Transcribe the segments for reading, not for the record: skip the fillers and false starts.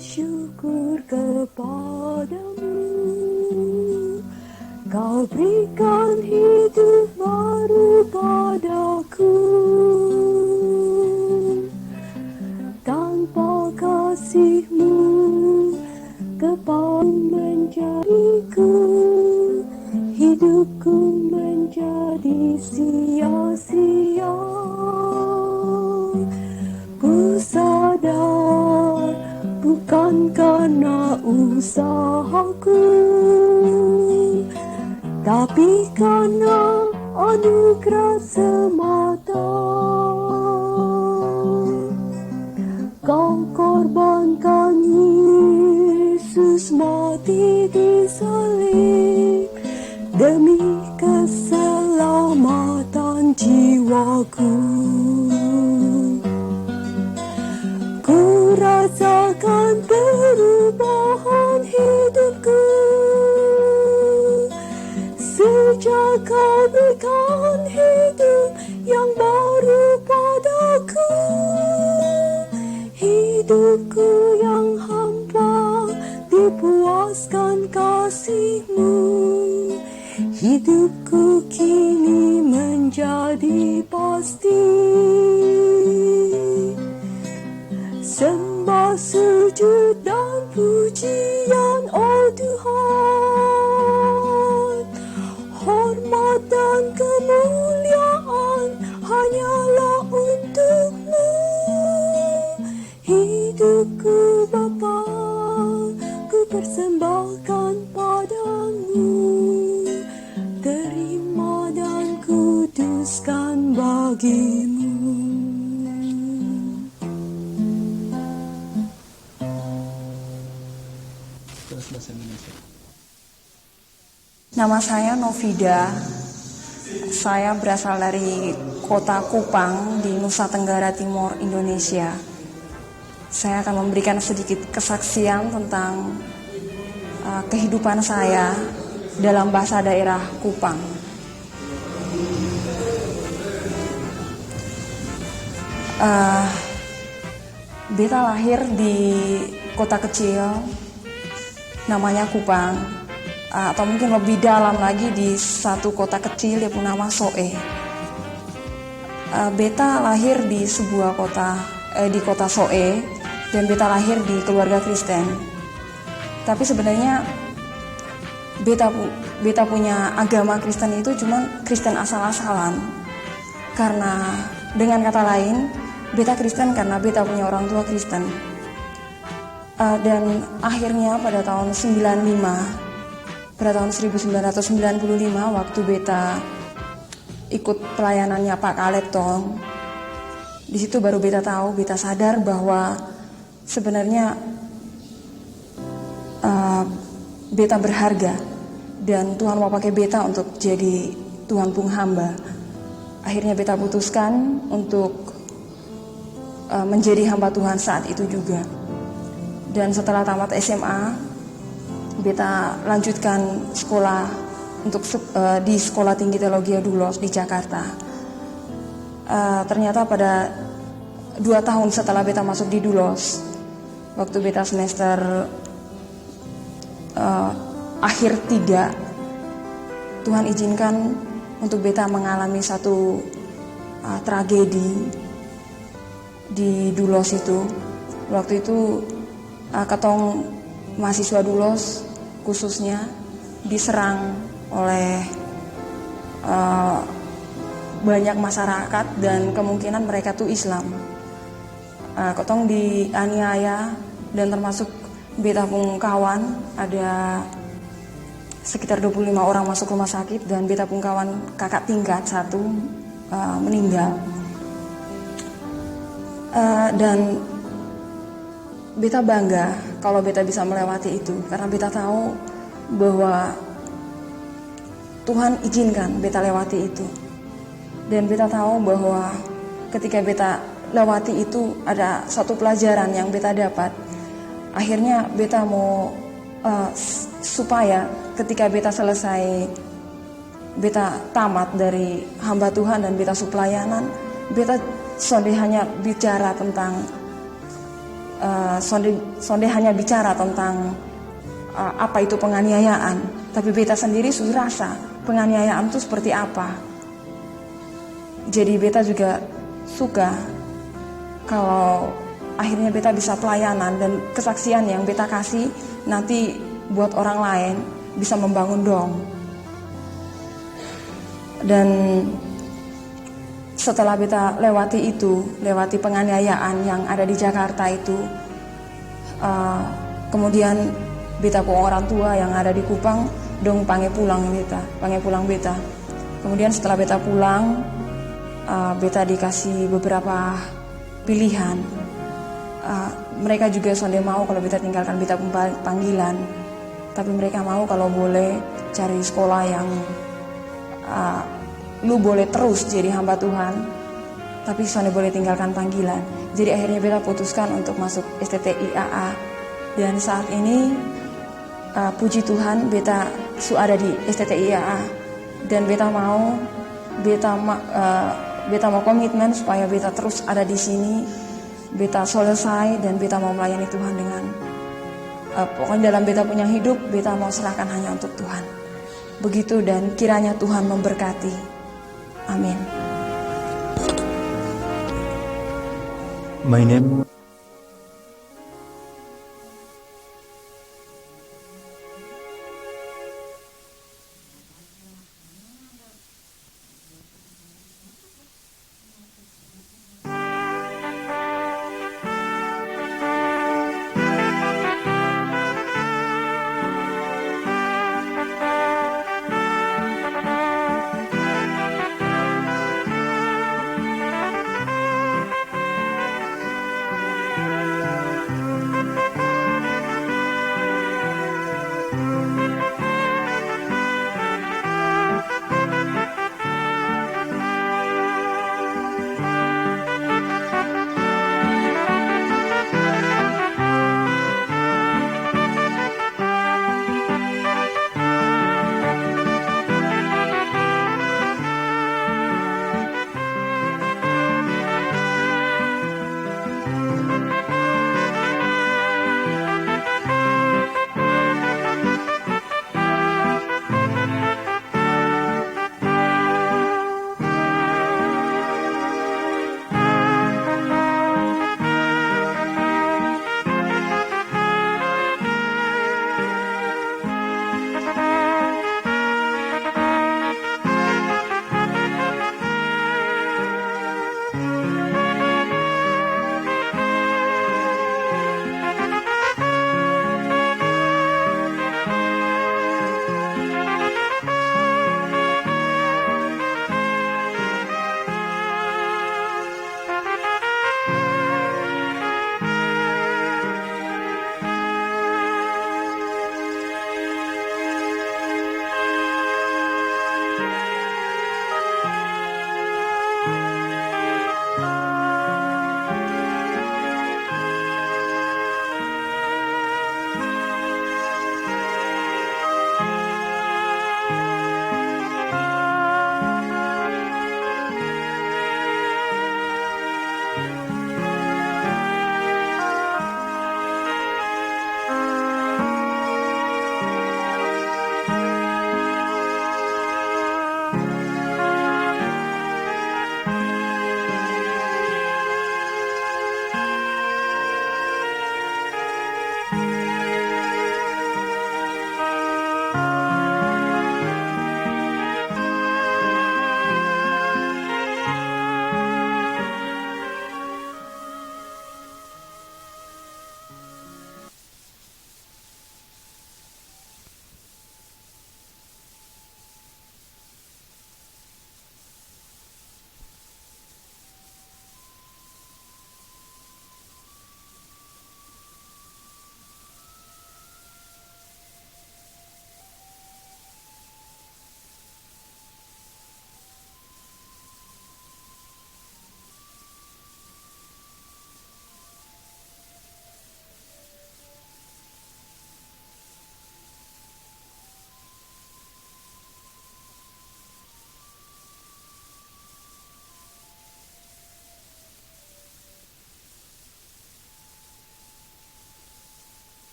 bersyukur kepadamu. Kau berikan hidup baru padaku. Tanpa kasih-Mu kepadamu menjadiku, hidupku menjadi sia-sia. Ku sadar bukan karena usahaku, tapi karena anugerah semata. Kau korbankan Yesus mati di salib demi keselamatan jiwaku. Ku rasakan perubahan hidupku sejak Kau berikan hidup yang baru padaku. Hidupku yang hampa dipuaskan kasih-Mu. Hidupku kini menjadi pasti. Sembah, sujud dan pujian, oh Tuhan. Hormat dan kemuliaan hanyalah untuk-Mu. Hidupku Bapa, ku persembahkan padamu. Terima dan kuduskan bagi-Mu. Nama saya Novida. Saya berasal dari kota Kupang di Nusa Tenggara Timur, Indonesia. Saya akan memberikan sedikit kesaksian tentang kehidupan saya dalam bahasa daerah Kupang. Beta lahir di kota kecil namanya Kupang, atau mungkin lebih dalam lagi di satu kota kecil yang bernama Soe. Beta lahir di sebuah di kota Soe, dan beta lahir di keluarga Kristen. Tapi sebenarnya beta punya agama Kristen itu cuma Kristen asal-asalan. Karena dengan kata lain, beta Kristen karena beta punya orang tua Kristen. Dan akhirnya pada tahun 1995 waktu beta ikut pelayanannya Pak Kaleb Tong, di situ baru beta tahu, beta sadar bahwa sebenarnya beta berharga dan Tuhan mau pakai beta untuk jadi Tuhan pung hamba. Akhirnya beta putuskan untuk menjadi hamba Tuhan saat itu juga. Dan setelah tamat SMA, beta lanjutkan sekolah di Sekolah Tinggi Teologi Dulos di Jakarta. Ternyata pada 2 tahun setelah beta masuk di Dulos, waktu beta semester akhir 3, Tuhan izinkan untuk beta mengalami satu tragedi di Dulos itu. Waktu itu ketong mahasiswa Dulos khususnya diserang oleh banyak masyarakat dan kemungkinan mereka tuh Islam. Ketong dianiaya dan termasuk beta pung kawan, ada sekitar 25 orang masuk rumah sakit dan beta pung kawan kakak tingkat 1 meninggal. Dan beta bangga kalau beta bisa melewati itu karena beta tahu bahwa Tuhan izinkan beta lewati itu. Dan beta tahu bahwa ketika beta lewati itu ada satu pelajaran yang beta dapat. Akhirnya beta mau supaya ketika beta selesai, beta tamat dari hamba Tuhan dan beta supelayanan, beta sonde hanya bicara tentang Sonde hanya bicara tentang apa itu penganiayaan, tapi beta sendiri sudah rasa penganiayaan itu seperti apa. Jadi beta juga suka kalau akhirnya beta bisa pelayanan dan kesaksian yang beta kasih nanti buat orang lain bisa membangun dong. Dan setelah beta lewati penganiayaan yang ada di Jakarta itu, kemudian beta pun orang tua yang ada di Kupang dong panggil pulang beta. Kemudian setelah beta pulang, beta dikasih beberapa pilihan. Mereka juga sonde mau kalau beta tinggalkan beta panggilan, tapi mereka mau kalau boleh cari sekolah yang lu boleh terus jadi hamba Tuhan, tapi sonde boleh tinggalkan panggilan. Jadi akhirnya beta putuskan untuk masuk STTIAA, dan saat ini puji Tuhan beta ada di STTIAA, dan beta mau komitmen supaya beta terus ada di sini. Beta selesai dan beta mau melayani Tuhan dengan pokoknya dalam beta punya hidup, beta mau serahkan hanya untuk Tuhan. Begitu, dan kiranya Tuhan memberkati. Amin. My name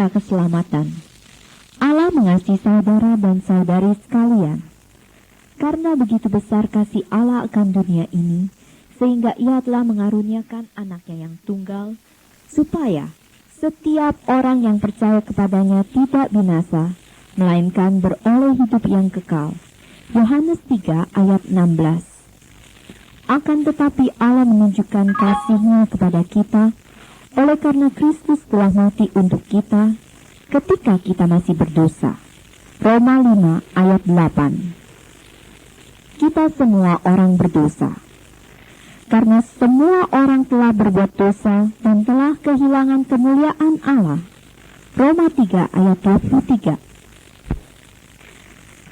kita keselamatan. Allah mengasihi saudara dan saudari sekalian. Karena begitu besar kasih Allah akan dunia ini, sehingga Ia telah mengaruniakan anaknya yang tunggal, supaya setiap orang yang percaya kepadanya tidak binasa, melainkan beroleh hidup yang kekal. Yohanes 3 ayat 16. Akan tetapi Allah menunjukkan kasih-Nya kepada kita, oleh karena Kristus telah mati untuk kita, ketika kita masih berdosa. Roma 5 ayat 8. Kita semua orang berdosa. Karena semua orang telah berbuat dosa dan telah kehilangan kemuliaan Allah. Roma 3 ayat 23.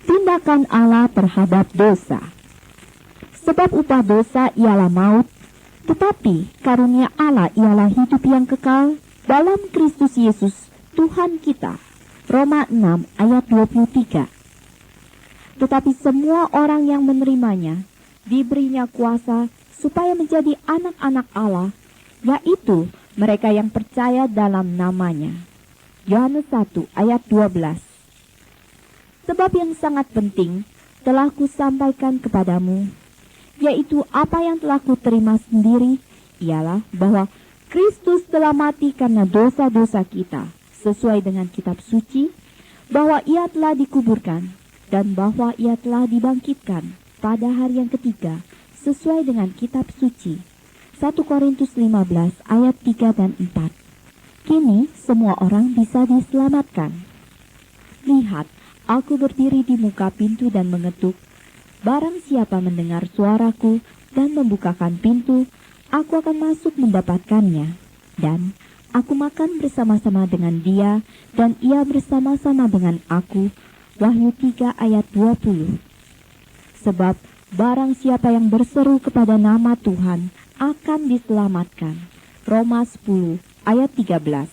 Tindakan Allah terhadap dosa. Sebab upah dosa ialah maut, tetapi karunia Allah ialah hidup yang kekal dalam Kristus Yesus Tuhan kita. Roma 6 ayat 23. Tetapi semua orang yang menerimanya diberinya kuasa supaya menjadi anak-anak Allah, yaitu mereka yang percaya dalam namanya. Yohanes 1 ayat 12. Sebab yang sangat penting telah kusampaikan kepadamu, yaitu apa yang telah kuterima sendiri, ialah bahwa Kristus telah mati karena dosa-dosa kita, sesuai dengan kitab suci, bahwa Ia telah dikuburkan, dan bahwa Ia telah dibangkitkan pada hari yang ketiga, sesuai dengan kitab suci. 1 Korintus 15 ayat 3 dan 4. Kini semua orang bisa diselamatkan. Lihat, aku berdiri di muka pintu dan mengetuk. Barang siapa mendengar suaraku dan membukakan pintu, aku akan masuk mendapatkannya. Dan aku makan bersama-sama dengan dia, dan ia bersama-sama dengan aku. Wahyu 3 ayat 20. Sebab barang siapa yang berseru kepada nama Tuhan akan diselamatkan. Roma 10 ayat 13.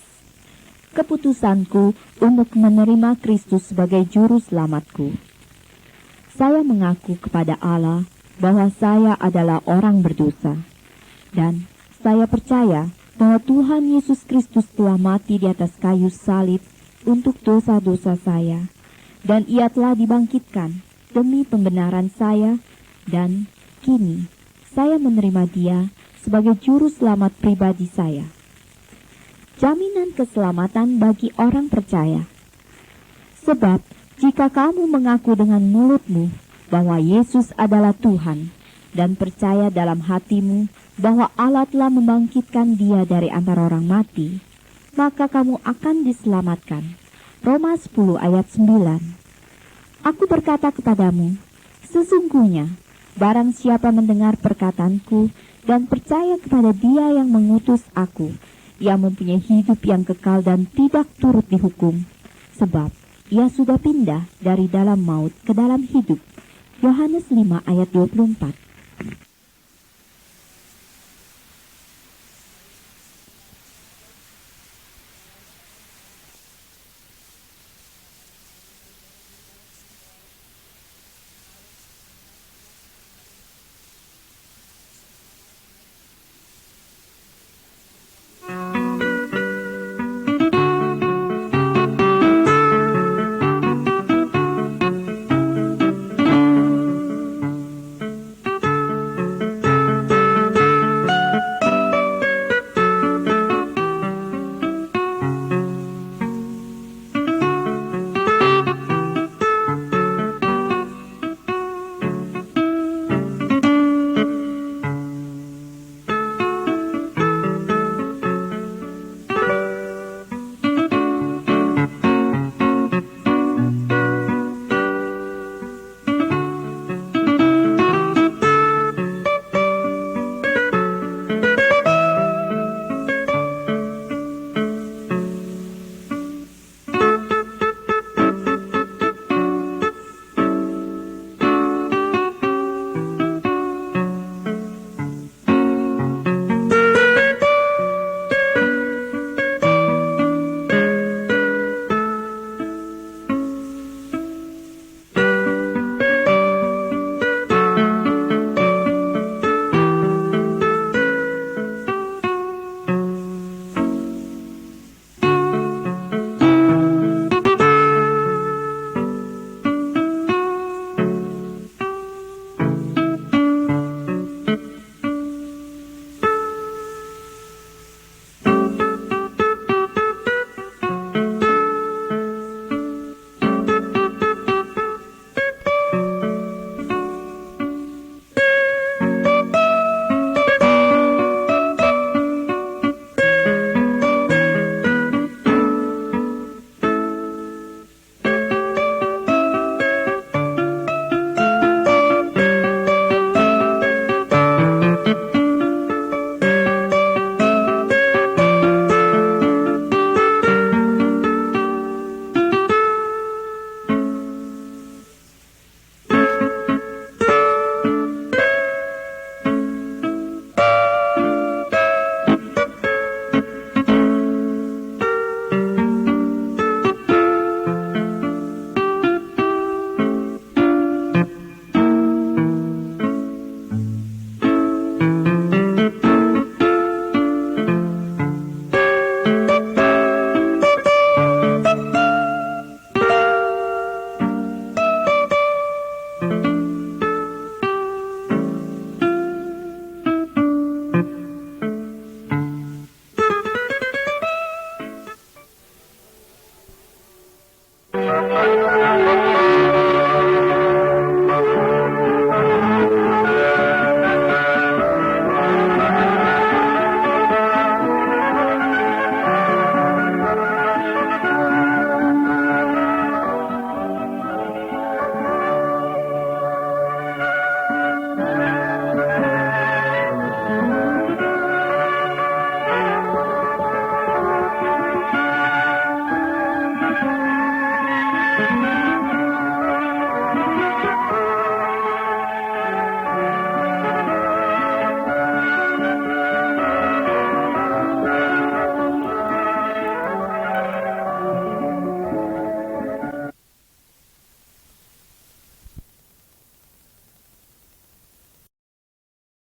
Keputusanku untuk menerima Kristus sebagai juru selamatku. Saya mengaku kepada Allah bahwa saya adalah orang berdosa. Dan saya percaya bahwa Tuhan Yesus Kristus telah mati di atas kayu salib untuk dosa-dosa saya. Dan Ia telah dibangkitkan demi pembenaran saya, dan kini saya menerima Dia sebagai juru selamat pribadi saya. Jaminan keselamatan bagi orang percaya. Sebab jika kamu mengaku dengan mulutmu bahwa Yesus adalah Tuhan dan percaya dalam hatimu bahwa Allah telah membangkitkan Dia dari antara orang mati, maka kamu akan diselamatkan. Roma 10 ayat 9. Aku berkata kepadamu, sesungguhnya barang siapa mendengar perkataanku dan percaya kepada Dia yang mengutus aku, ia mempunyai hidup yang kekal dan tidak turut dihukum, sebab ia sudah pindah dari dalam maut ke dalam hidup. Yohanes 5 ayat 24.